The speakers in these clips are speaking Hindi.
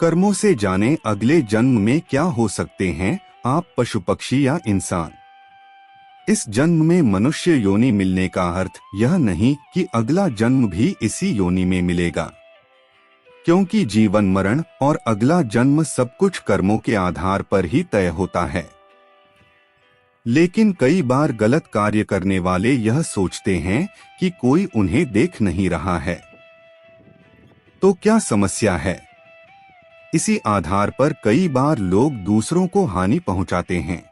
कर्मों से जाने अगले जन्म में क्या हो सकते हैं आप, पशु पक्षी या इंसान। इस जन्म में मनुष्य योनि मिलने का अर्थ यह नहीं कि अगला जन्म भी इसी योनि में मिलेगा, क्योंकि जीवन मरण और अगला जन्म सब कुछ कर्मों के आधार पर ही तय होता है। लेकिन कई बार गलत कार्य करने वाले यह सोचते हैं कि कोई उन्हें देख नहीं रहा है, तो क्या समस्या है। इसी आधार पर कई बार लोग दूसरों को हानि पहुंचाते हैं।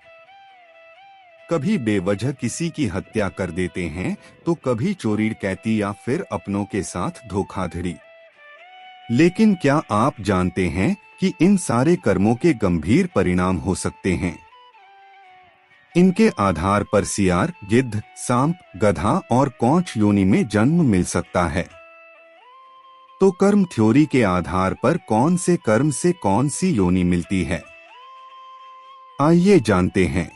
कभी बेवजह किसी की हत्या कर देते हैं, तो कभी चोरी डकैती या फिर अपनों के साथ धोखाधड़ी। लेकिन क्या आप जानते हैं कि इन सारे कर्मों के गंभीर परिणाम हो सकते हैं। इनके आधार पर सियार, गिद्ध, सांप, गधा और कौछ योनि में जन्म मिल सकता है। तो कर्म थ्योरी के आधार पर कौन से कर्म से कौन सी योनि मिलती है, आइए जानते हैं।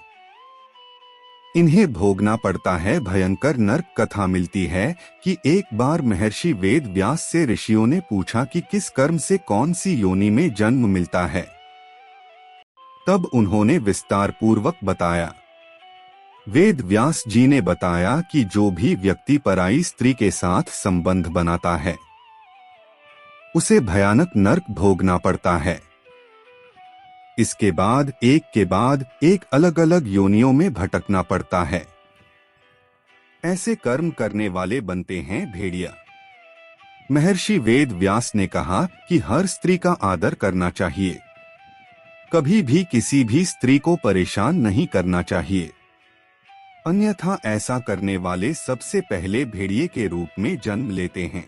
इन्हें भोगना पड़ता है भयंकर नरक। कथा मिलती है कि एक बार महर्षि वेद व्यास से ऋषियों ने पूछा कि किस कर्म से कौन सी योनि में जन्म मिलता है। तब उन्होंने विस्तार पूर्वक बताया। वेद व्यास जी ने बताया कि जो भी व्यक्ति पराई स्त्री के साथ संबंध बनाता है, उसे भयानक नरक भोगना पड़ता है। इसके बाद एक अलग अलग योनियों में भटकना पड़ता है। ऐसे कर्म करने वाले बनते हैं भेड़िया। महर्षि वेद व्यास ने कहा कि हर स्त्री का आदर करना चाहिए, कभी भी किसी भी स्त्री को परेशान नहीं करना चाहिए, अन्यथा ऐसा करने वाले सबसे पहले भेड़िए के रूप में जन्म लेते हैं।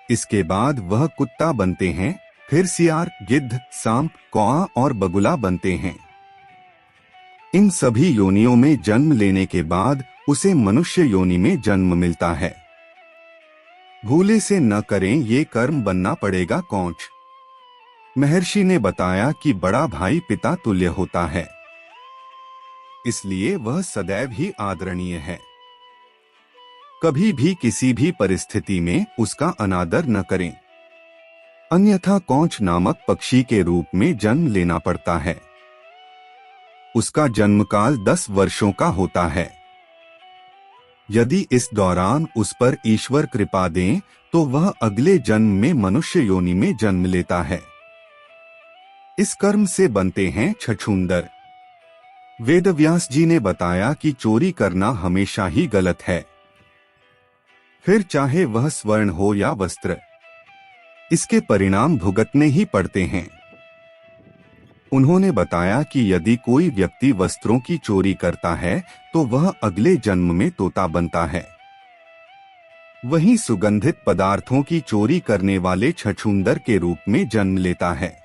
इसके बाद वह कुत्ता बनते हैं, फिर सियार, गिद्ध, सांप, कौआ और बगुला बनते हैं। इन सभी योनियों में जन्म लेने के बाद उसे मनुष्य योनि में जन्म मिलता है। भूले से न करें ये कर्म, बनना पड़ेगा कौछ। महर्षि ने बताया कि बड़ा भाई पिता तुल्य होता है, इसलिए वह सदैव ही आदरणीय है। कभी भी किसी भी परिस्थिति में उसका अनादर न करें, अन्यथा कौछ नामक पक्षी के रूप में जन्म लेना पड़ता है। उसका जन्मकाल 10 वर्षों का होता है। यदि इस दौरान उस पर ईश्वर कृपा दें तो वह अगले जन्म में मनुष्य योनि में जन्म लेता है। इस कर्म से बनते हैं छछूंदर। वेदव्यास जी ने बताया कि चोरी करना हमेशा ही गलत है, फिर चाहे वह स्वर्ण हो या वस्त्र, इसके परिणाम भुगतने ही पड़ते हैं। उन्होंने बताया कि यदि कोई व्यक्ति वस्त्रों की चोरी करता है तो वह अगले जन्म में तोता बनता है। वहीं सुगंधित पदार्थों की चोरी करने वाले छछूंदर के रूप में जन्म लेता है।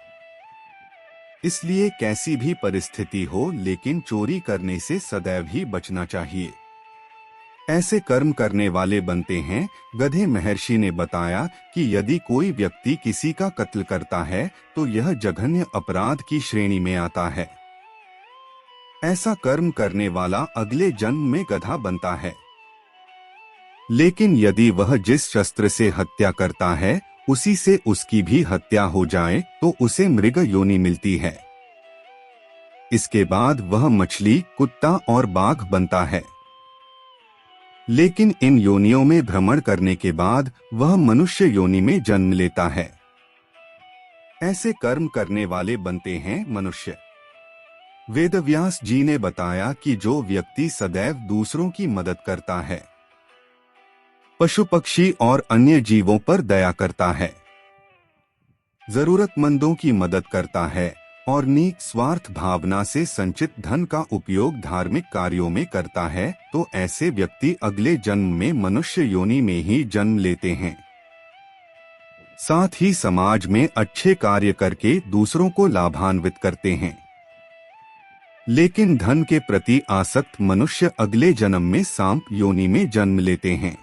इसलिए कैसी भी परिस्थिति हो, लेकिन चोरी करने से सदैव ही बचना चाहिए। ऐसे कर्म करने वाले बनते हैं गधे। महर्षि ने बताया कि यदि कोई व्यक्ति किसी का कत्ल करता है तो यह जघन्य अपराध की श्रेणी में आता है। ऐसा कर्म करने वाला अगले जन्म में गधा बनता है। लेकिन यदि वह जिस शस्त्र से हत्या करता है उसी से उसकी भी हत्या हो जाए तो उसे मृग योनि मिलती है। इसके बाद वह मछली, कुत्ता और बाघ बनता है। लेकिन इन योनियों में भ्रमण करने के बाद वह मनुष्य योनि में जन्म लेता है। ऐसे कर्म करने वाले बनते हैं मनुष्य। वेदव्यास जी ने बताया कि जो व्यक्ति सदैव दूसरों की मदद करता है, पशु पक्षी और अन्य जीवों पर दया करता है, जरूरतमंदों की मदद करता है और निस्वार्थ भावना से संचित धन का उपयोग धार्मिक कार्यों में करता है, तो ऐसे व्यक्ति अगले जन्म में मनुष्य योनि में ही जन्म लेते हैं। साथ ही समाज में अच्छे कार्य करके दूसरों को लाभान्वित करते हैं। लेकिन धन के प्रति आसक्त मनुष्य अगले जन्म में सांप योनि में जन्म लेते हैं।